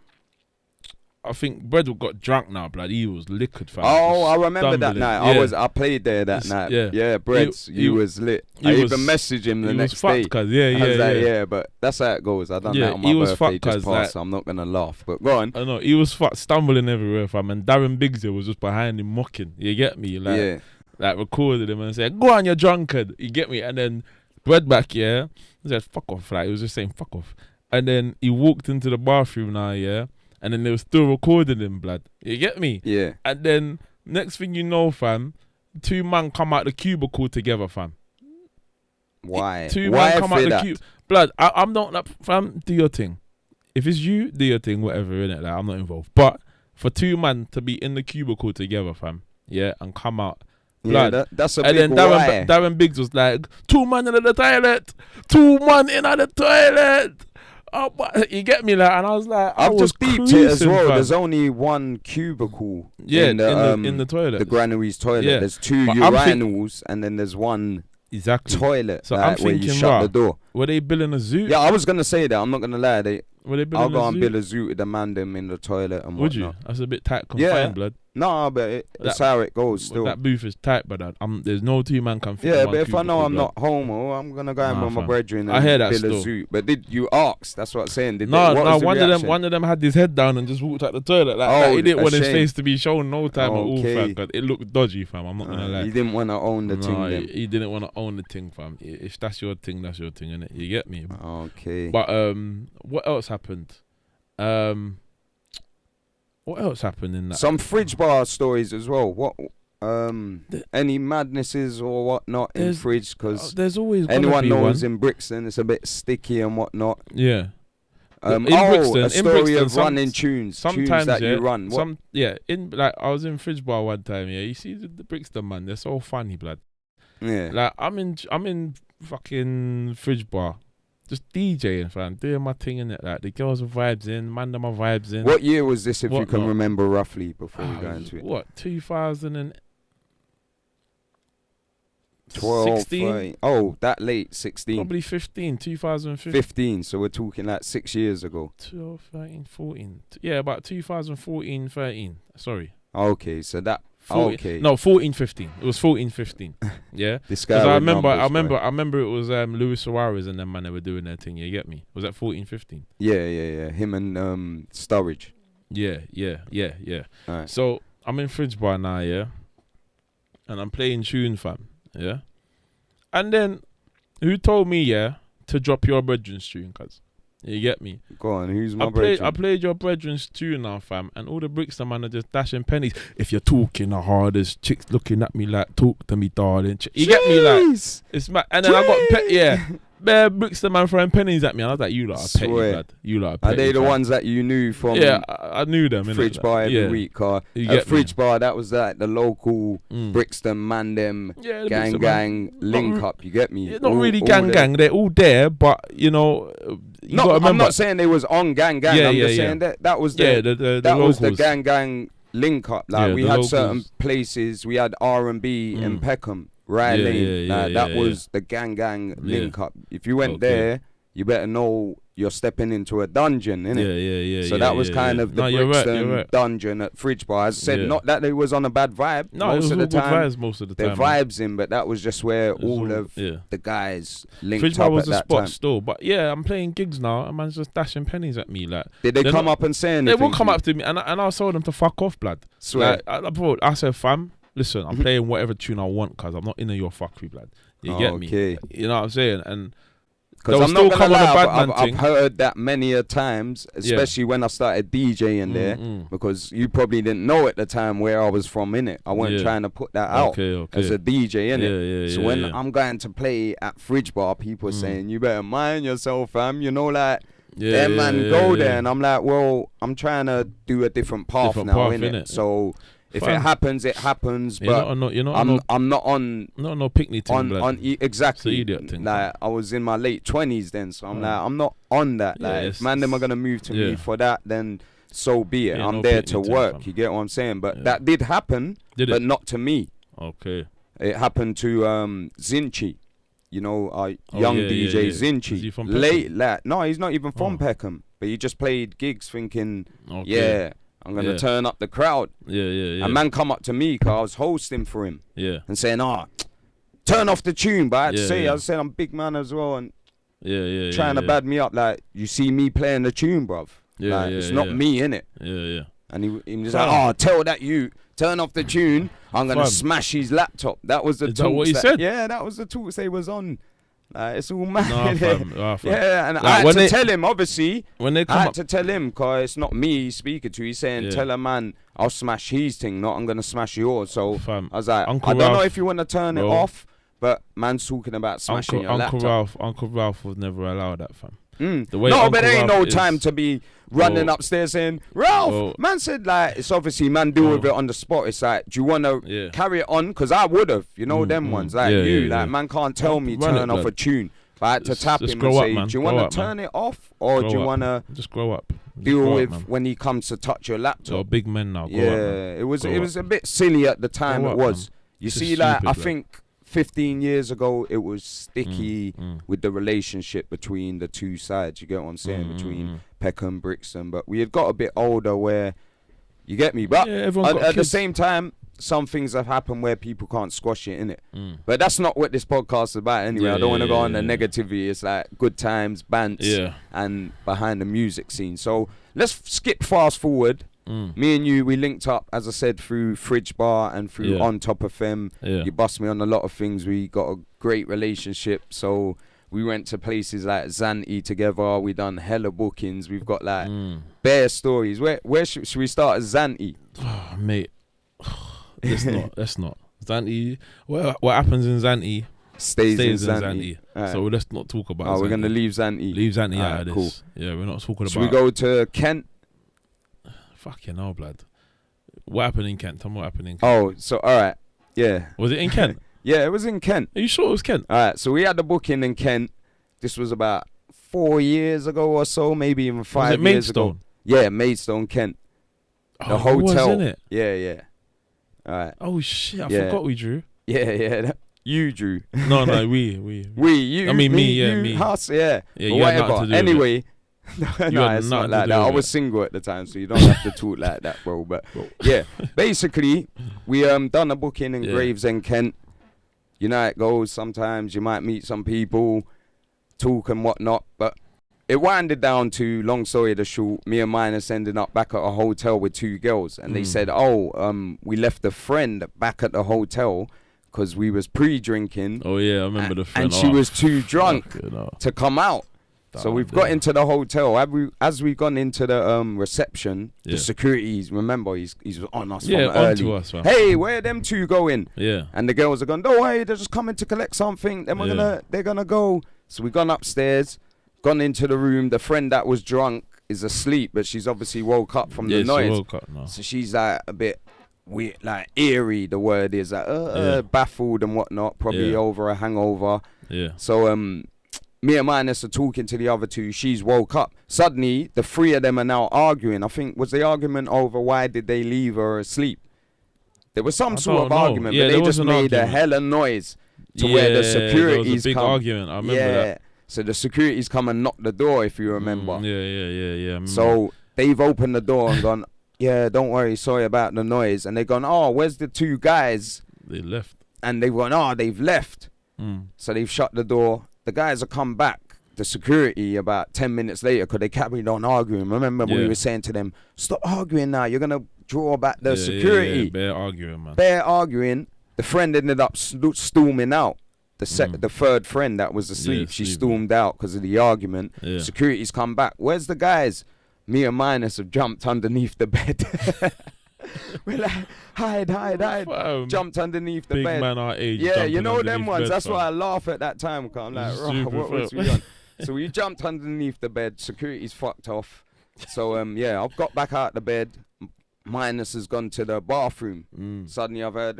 A: I think Bread got drunk now, blood. He was liquored, fam.
B: Oh, I remember that night.
A: Yeah.
B: I played there that night.
A: Yeah,
B: yeah, Breads. He was lit. I even messaged him the next day.
A: Yeah,
B: I was like, yeah, but that's how it goes. I done that on my birthday just passed, so I'm not gonna laugh. But go on.
A: I know he was fucked, stumbling everywhere, fam. And Darren Biggs was just behind him mocking. You get me? Like, like recorded him and said, "Go on, you're drunkard." You get me? And then Breadback, yeah, he said, "Fuck off!" Like he was just saying, "Fuck off." And then he walked into the bathroom now, yeah. And then they were still recording him, blood. You get me?
B: Yeah.
A: And then next thing you know, fam, two man come out the cubicle together, fam.
B: Why?
A: Two man come out the cubicle. Blood, I'm not like, fam, do your thing. If it's you, do your thing, whatever, innit? Like, I'm not involved. But for two man to be in the cubicle together, fam, yeah, and come out. Blood.
B: Yeah, that's a
A: and
B: big
A: then Darren Biggs was like, 2 man in the toilet. 2 man in the toilet. Oh, but you get me, like, and I was like,
B: I've just beeped it as well. Fam. There's only one cubicle.
A: Yeah,
B: in
A: the toilet.
B: The Granaries toilet.
A: Yeah.
B: There's 2 urinals, and then there's one toilet.
A: So
B: like,
A: I'm thinking,
B: where you shut the door.
A: Were they billing a zoo?
B: Yeah, I was gonna say that. I'm not gonna lie. I'll go and bill a zoo to demand them in the toilet and whatnot.
A: Would you? That's a bit tight confined, blood.
B: No, but it's how it goes still.
A: That booth is tight, brother. There's no 2 man can fit.
B: Yeah, but if I know I'm not homo, I'm gonna go in with my brethren and bill a zoo. But did you ask? That's what I'm saying.
A: One of them had his head down and just walked out the toilet. Like, he didn't want his face to be shown no time at all, fam. Because it looked dodgy, fam. I'm not gonna lie.
B: He didn't want to own the thing.
A: He didn't want to own the thing, fam. If that's your thing, that's your thing, innit? You get me?
B: Okay.
A: But what else happened? What else happened in that?
B: Some fridge bar stories as well. What? Any madnesses or whatnot in fridge? Because
A: there's always
B: anyone knows in Brixton it's a bit sticky and whatnot.
A: Yeah.
B: In Brixton, a story of running tunes.
A: Sometimes
B: that you run.
A: I was in fridge bar one time. Yeah, you see the Brixton man. They're so funny, blood.
B: Yeah.
A: Like I'm in fucking fridge bar. Just DJing, fam, doing my thing in it. Like the girls are vibes in, man, them are vibes in.
B: What year was this, if you can remember roughly, before we go into it?
A: What,
B: 2012,
A: 16?
B: Oh, that late, 16.
A: Probably 2015.
B: 15, so we're talking like 6 years ago.
A: 12, 13, 14. Yeah, about 2014, 13. Sorry.
B: Okay, so that.
A: 14,
B: okay.
A: No, 14, 15. It was 14, 15. Yeah.
B: This guy.
A: I remember it was Luis Suarez and them man that were doing their thing. You get me? Was that 14, 15?
B: Yeah. Him and Sturridge.
A: Yeah.
B: Right.
A: So I'm in fridge bar now, yeah, and I'm playing tune, fam. Yeah. And then who told me, yeah, to drop your brethren's tune, cuz? You get me?
B: Go on, who's my brethren?
A: I played your brethren's tune now, fam, and all the Brixton man are just dashing pennies. If you're talking the hardest, chicks looking at me like, talk to me, darling. You get me? Like, it's mad. And then I got bare Brixton man throwing pennies at me, and I was like, you lot are petty, lad. You lot are petty.
B: Are they the ones that you knew from?
A: Yeah, I knew them.
B: Fridge bar every week, car. Fridge bar, that was like the local Brixton man, them gang link up. You get me?
A: Not really gang. They're all there, but you know.
B: I'm not saying they was on gang. I'm just saying that was the gang link up. Like we had certain places. We had R&B in Peckham. Riley, that was the gang link up. If you went there, you better know you're stepping into a dungeon, innit? So that was kind of the Brixton dungeon at Fridge Bar. As I said, not that they was on a bad vibe.
A: No, most of the time.
B: Their vibes in, but that was just where all of the guys linked
A: Fridge
B: up
A: Bar was
B: at
A: the
B: that
A: spot
B: time.
A: still, but yeah, I'm playing gigs now, and man's just dashing pennies at me. Like,
B: did they come up and say anything?
A: They will come up to me, and I told them to fuck off, blood.
B: Swear.
A: Like, I said, fam, listen, I'm playing whatever tune I want, cause I'm not into your fuckery, blood. You get me? You know what I'm saying? And
B: Because I'm not gonna lie, I've heard that many a times, especially when I started DJing there, because you probably didn't know at the time where I was from, innit? I wasn't trying to put that out as a DJ, innit? So when I'm going to play at Fridge Bar, people are saying, you better mind yourself, fam, you know, like, go there. And I'm like, well, I'm trying to do a different path now, innit? So if it happens, it happens. But I'm not on
A: no picnic thing.
B: Exactly.
A: Idiot thing.
B: Like I was in my late 20s then, so I'm like, I'm not on that. Like if man them are gonna move to me for that, then so be it. I'm there to work. You get what I'm saying? But that did happen, but not to me.
A: Okay.
B: It happened to Zinchi. You know, our young DJ Zinchi.
A: Is he from Peckham?
B: No, he's not even from Peckham. But he just played gigs thinking, I'm going to turn up the crowd. And man come up to me because I was hosting for him. And saying, turn off the tune. But I had to say, I said, I'm a big man as well. And trying to bad me up. Like, you see me playing the tune, bruv. It's not me, innit? And he was like, tell that you. Turn off the tune. I'm going to smash his laptop. That was the talk. Is that what he said? Yeah, that was the talk they was on. It's all mad. Yeah, and I had to tell him, obviously. I had to tell him, because it's not me he's speaking to. He's saying, tell a man, I'll smash his thing, not I'm going to smash yours. So I was like, I don't know if you want to turn it off, but man's talking about smashing your laptop.
A: Uncle Ralph would never allow that, fam.
B: No, but there ain't no time to be running upstairs saying, Ralph, man said, like, it's obviously, man, deal with it on the spot. It's like, do you want to carry it on? Because I would have, you know, them ones. Like like, man can't tell me turn off a tune. But I had to tap him and say, do you want to turn it off? Or do you want to
A: just grow up?
B: Deal with when he comes to touch your laptop.
A: You're big men now. It
B: was a bit silly at the time. It was. You see, like, I think 15 years ago, it was sticky with the relationship between the two sides. You get what I'm saying? Between Peckham, Brixton. But we had got a bit older where, you get me? But at the same time, some things have happened where people can't squash it, innit? But that's not what this podcast is about anyway. I don't want to go on the negativity. It's like good times, Bants, and behind the music scene. So let's skip fast forward. Me and you, we linked up, as I said, through Fridge Bar and through On Top of FM. You bust me on a lot of things. We got a great relationship. So we went to places like Zante together. We done hella bookings. We've got like bare stories. Where should we start at Zante?
A: Oh, mate. Let's not. Zante, what happens in Zante stays in Zante. Right. So let's not talk about Zante.
B: We're going to leave Zante.
A: Leave Zante out of this. Cool. Yeah, we're not talking about...
B: Should we go to Kent?
A: Fucking hell, blood. What happened in Kent? Tell me what happened in Kent.
B: Oh, so, all right. Yeah.
A: Was it in Kent?
B: Yeah, it was in Kent.
A: Are you sure it was Kent?
B: All right, so we had the booking in Kent. This was about 4 years ago or so, maybe even 5 years ago. Yeah, Maidstone, Kent. The hotel.
A: Was, innit?
B: Yeah. All right.
A: Oh, shit. I forgot we drew.
B: Yeah. You drew.
A: No, we.
B: You.
A: I mean, me.
B: Us, yeah.
A: Yeah,
B: whatever. Anyway. No, it's not like that. I was single at the time, so you don't have to talk like that, bro. But yeah, basically, we done a booking in Gravesend, Kent. You know how it goes. Sometimes you might meet some people, talk and whatnot. But it winded down to, long story the short, me and Minus ended up back at a hotel with 2 girls. And they said, we left a friend back at the hotel because we was pre-drinking.
A: Oh, yeah, I remember the friend.
B: And she was too drunk to come out. So we've got into the hotel. As we've gone into the reception, the securities, remember, he's on us from early.
A: To us,
B: hey, where them 2 going?
A: Yeah.
B: And the girls are going, don't worry, they're just coming to collect something. Then they're gonna go. So we've gone upstairs, gone into the room. The friend that was drunk is asleep, but she's obviously woke up from the noise.
A: She woke up now.
B: So she's like a bit weird, like eerie, the word is, like baffled and whatnot, probably over a hangover.
A: Yeah.
B: So me and Minus are talking to the other 2. She's woke up. Suddenly, the 3 of them are now arguing. I think, was the argument over why did they leave her asleep? There was some sort of argument, but they just made a hella noise to where the securities
A: there was a big argument. I remember that.
B: So the securities come and knock the door, if you remember.
A: Yeah.
B: So they've opened the door and gone, yeah, don't worry, sorry about the noise. And they've gone, where's the 2 guys?
A: They left.
B: And they've gone, they've left. So they've shut the door. The guys have come back, the security, about 10 minutes later, because they carried on arguing. Remember we were saying to them, stop arguing now. You're going to draw back the security.
A: Bare arguing, man.
B: Bare arguing. The friend ended up storming out. the third friend that was asleep, she stormed out because of the argument. Security's come back. Where's the guys? Me and Minus have jumped underneath the bed. We're like, hide. Jumped underneath the
A: big
B: bed.
A: Big man our age.
B: Yeah, you know them ones. That's why I laugh at that time. I'm like, what was we on? So we jumped underneath the bed. Security's fucked off. So I've got back out the bed. Minus has gone to the bathroom. Suddenly I've heard.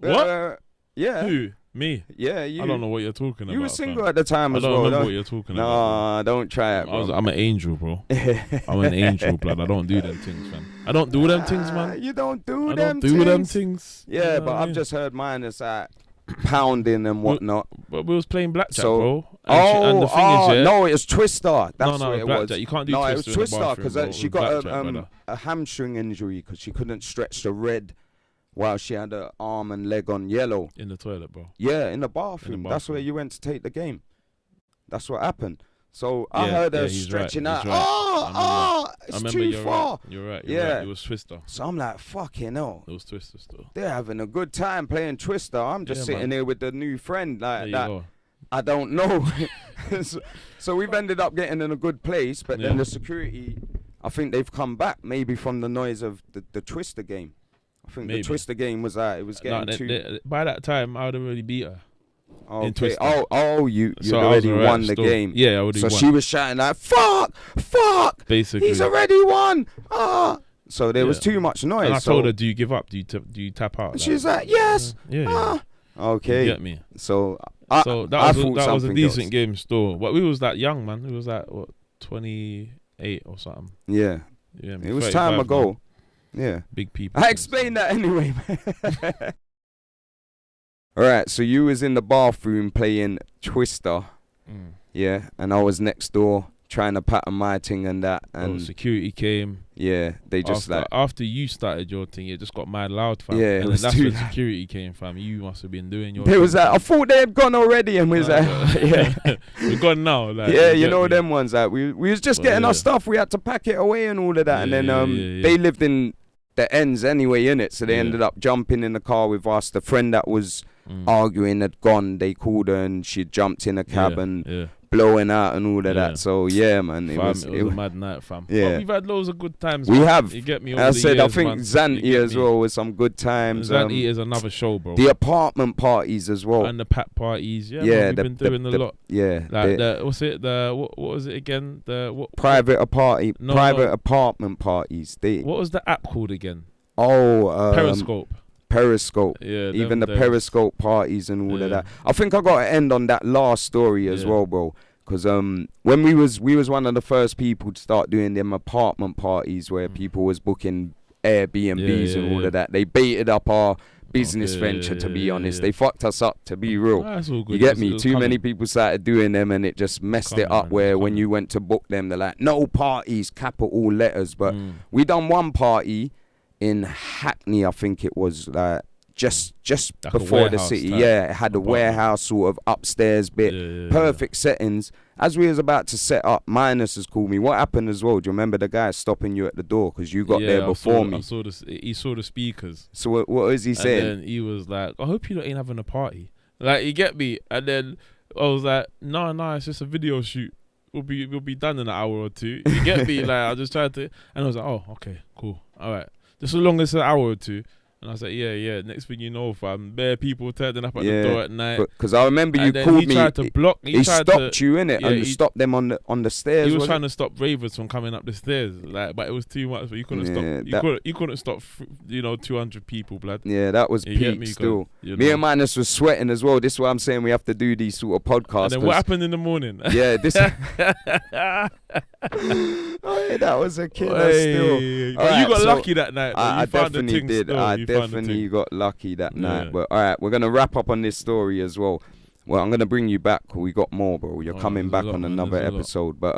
A: What?
B: Yeah.
A: Who? Me?
B: Yeah, you.
A: I don't know what you're talking about.
B: You were single at the time as well.
A: I don't remember what you're talking about.
B: Nah, don't try it, bro.
A: I'm an angel, bro. I'm an angel, blood. I don't do them things, man. I don't do them things, man.
B: You don't do
A: I
B: them
A: don't do them things.
B: Yeah,
A: you know
B: but I've just heard Minus pounding and whatnot.
A: But we was playing blackjack,
B: so,
A: bro.
B: And the thing is, no, it was Twister. That's what it
A: blackjack.
B: was.
A: You can't do
B: Twister. No,
A: Twister
B: it was Twister
A: because
B: she got a hamstring injury because she couldn't stretch the red while she had her arm and leg on yellow.
A: In the toilet, bro.
B: Yeah, in the bathroom. That's where you went to take the game. That's what happened. So I heard her stretching out.
A: Right.
B: It's too far.
A: You're right. It was Twister.
B: So I'm like, fucking hell.
A: It was Twister still.
B: They're having a good time playing Twister. I'm just sitting here with the new friend like that. I don't know. So we've ended up getting in a good place, but then the security, I think they've come back maybe from the noise of the Twister game. I think the Twister game was it was getting
A: by that time, I would have already beat her.
B: Okay. You already won the game.
A: Yeah, I already won.
B: So she was shouting like, fuck!
A: Basically.
B: He's already won! So there was too much noise.
A: And I told her, do you give up? Do you tap out?
B: And she's like, yes! Okay.
A: You get me?
B: So
A: that was a decent game still. But we was that young, man. We was like, 28 or something.
B: Yeah. It was time ago. Man. Yeah.
A: Big people.
B: I explained that anyway, man. Alright, so you was in the bathroom playing Twister. Yeah, and I was next door trying to pattern my thing and that. And
A: security came.
B: Yeah, they just
A: after you started your thing, it just got mad loud, fam.
B: Yeah,
A: and that's when security came, fam. You must have been doing your
B: thing. Was like, I thought they had gone already, and we was like,
A: we're gone now. Like,
B: yeah, you know them ones. Like, we was just getting our stuff. We had to pack it away and all of that. And then they lived in the ends anyway, innit? So they ended up jumping in the car with us. The friend that was arguing had gone. They called her and she jumped in a cab and blowing out and all of that. So yeah, man, it was
A: a mad night, fam.
B: Yeah,
A: but we've had loads of good times.
B: We have.
A: You get me?
B: I said, I think Zanti as well was some good times.
A: Zanti is another show, bro.
B: The apartment parties as well,
A: and the pat parties. Yeah, man, we've been doing a lot.
B: Yeah,
A: like what's it? What was it again?
B: Private apartment parties.
A: What was the app called again?
B: Periscope.
A: Yeah,
B: even the Periscope parties and all of that. I think I got to end on that last story as well, bro. Because when we was one of the first people to start doing them apartment parties where people was booking Airbnbs and all of that. They baited up our business venture, to be honest. They fucked us up, to be real.
A: That's all good.
B: You get me? Too many people started doing them and it just messed it up where when you went to book them, they're like, no parties, capital letters. But we done one party in Hackney, I think it was, like just like before the city. Yeah, it had a warehouse sort of upstairs bit. Perfect settings. As we was about to set up, Minus has called me. What happened as well? Do you remember the guy stopping you at the door because you got there before me?
A: He saw the speakers.
B: So what was he saying?
A: And then he was like, I hope you ain't having a party. Like, you get me? And then I was like, no, it's just a video shoot. We'll be done in an hour or two. You get me? Like, I just tried to, and I was like, oh, okay, cool, all right. Just as long as an hour or two. And I was like, yeah. Next thing you know, fam, bare people turning up at the door at night.
B: Because I remember you called me.
A: He tried to block.
B: He stopped you, innit? And you stopped them on the stairs.
A: He was trying to stop ravers from coming up the stairs, like, but it was too much. But you couldn't stop. You couldn't stop. 200 people, blood.
B: Yeah, that was peak still. Me and Minus was sweating as well. This is why I'm saying we have to do these sort of podcasts.
A: And then what happened in the morning?
B: Yeah, this. That was a killer still.
A: You got lucky that night.
B: I definitely did. I definitely got lucky that night. But all right, we're gonna wrap up on this story as well. Well, I'm gonna bring you back. We got more, bro. You're coming back on another episode. But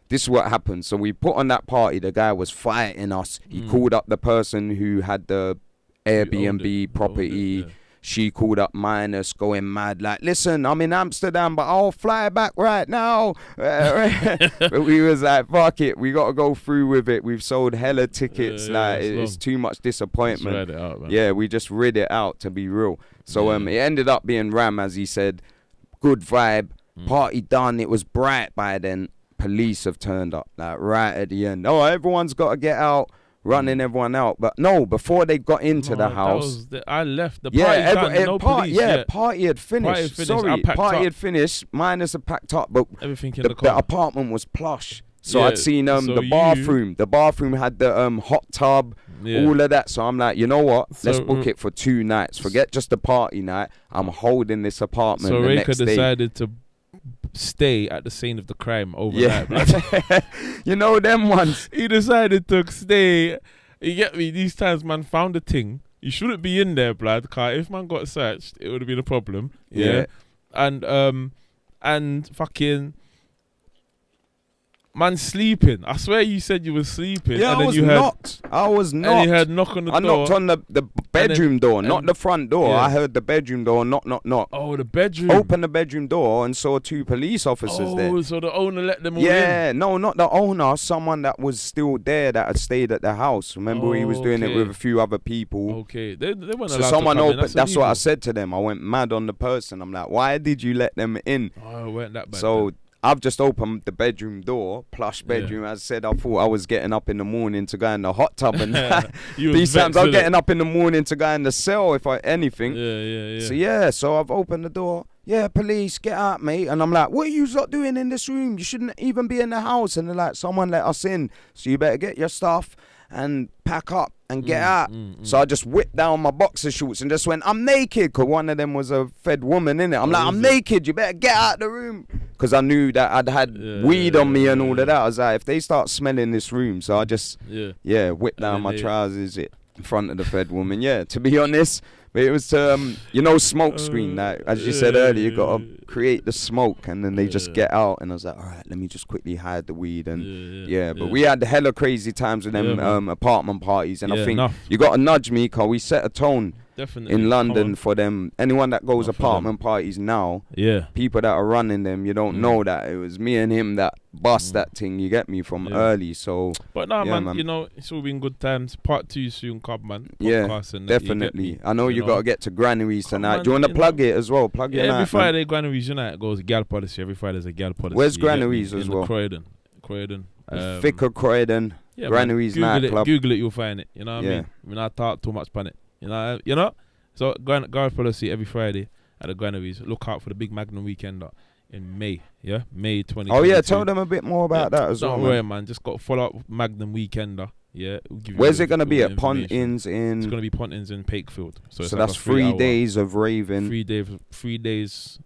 B: this is what happened. So we put on that party. The guy was fighting us. He called up the person who had the Airbnb property. she called up Minus going mad like, listen, I'm in Amsterdam, but I'll fly back right now. But we was like, fuck it, we got to go through with it. We've sold hella tickets. It's too much disappointment.
A: Just read it out, man.
B: Yeah, we just read it out, to be real. So it ended up being Ram, as he said. Good vibe. Party done. It was bright by then. Police have turned up, like right at the end. Oh, everyone's got to get out. Running everyone out, but no, before they got into the house,
A: I left. The party done, no police.
B: Party had finished. Sorry, party had finished. Minus had packed up, but
A: everything in the car.
B: The apartment was plush. So I'd seen the bathroom. The bathroom had the hot tub, all of that. So I'm like, you know what? Let's book it for 2 nights. Forget just the party night. I'm holding this apartment.
A: So
B: the
A: Raker
B: next day.
A: decided to stay at the scene of the crime overnight.
B: You know them ones.
A: He decided to stay. You get me? These times, man, found a thing. You shouldn't be in there, blood. Cause if man got searched, it would have been a problem. Yeah. And fucking man sleeping. I swear you said you were sleeping.
B: Yeah,
A: and
B: I was knocked. I was knocked.
A: And you heard knock on the door.
B: I knocked on the bedroom door, not the front door. I heard the bedroom door, knock.
A: Oh, the bedroom.
B: Opened the bedroom door and saw 2 police officers there.
A: Oh, so the owner let them all in?
B: Yeah, no, not the owner. Someone that was still there that had stayed at the house. Remember, he was doing it with a few other people.
A: Okay, they weren't
B: so
A: allowed
B: someone
A: to come
B: opened.
A: in.
B: That's what I said to them. I went mad on the person. I'm like, why did you let them in?
A: Oh, it weren't that bad.
B: So I've just opened the bedroom door, plush bedroom. As I said, I thought I was getting up in the morning to go in the hot tub, and these times I'm getting up in the morning to go in the cell if I anything. So I've opened the door. Yeah, police, get out, mate. And I'm like, what are you lot doing in this room? You shouldn't even be in the house. And they're like, someone let us in, so you better get your stuff and pack up and get out. So I just whipped down my boxer shorts and just went, I'm naked, because one of them was a fed woman, innit? I'm like, I'm naked, you better get out the room. Because I knew that I'd had weed on me and all of that. I was like, if they start smelling this room, so I just whipped down my trousers in front of the fed woman. Yeah, to be honest. But it was smoke screen. That, as you said earlier, you got to create the smoke, and then they just get out. And I was like, all right, let me just quickly hide the weed. And but we had hella crazy times with them apartment parties. And I think you got to nudge me, because we set a tone. Definitely. In London for them. Anyone that goes apartment parties now, people that are running them, you don't know that. It was me and him that bust that thing, you get me, from early. So
A: but man, you know, it's all been good times. Part 2 soon come, man.
B: Podcast and definitely. I know you got to get to Granaries tonight. Do you want to plug it as well? Plug it
A: every
B: night,
A: Friday, Granaries Unite goes Gal Policy. Every Friday's a Gal Policy.
B: Where's Granaries as well?
A: Croydon.
B: Thicker Croydon. Granaries nightclub.
A: Google it, you'll find it. You know what I mean? I mean, I talk too much on it. You know? So, Gal Policy every Friday at the Granaries. Look out for the big Magnum weekend in May. Yeah? May 2022.
B: Oh, yeah. Tell them a bit more about that as well.
A: Don't worry, man. Just got to follow up Magnum weekender. Yeah.
B: Where's it going to be? At Pontins in...
A: It's going to be Pontins in Pakefield. So like
B: that's 3 days of raving.
A: 3 days...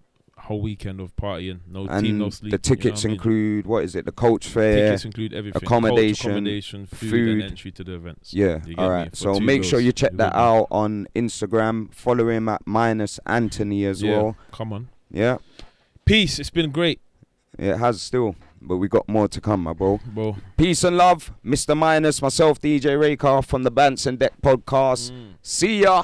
A: whole weekend of partying, no
B: and
A: team, no sleep.
B: The tickets include, what is it, the coach fare?
A: Tickets include everything. Accommodation, food, and entry to the events.
B: Yeah, alright. So make sure you check that out on Instagram. Follow him at Minus Anthony as well.
A: Come on.
B: Yeah.
A: Peace, it's been great.
B: Yeah, it has still, but we got more to come, my bro. Peace and love, Mr. Minus, myself, DJ Raker from the Bants and Deck podcast. See ya.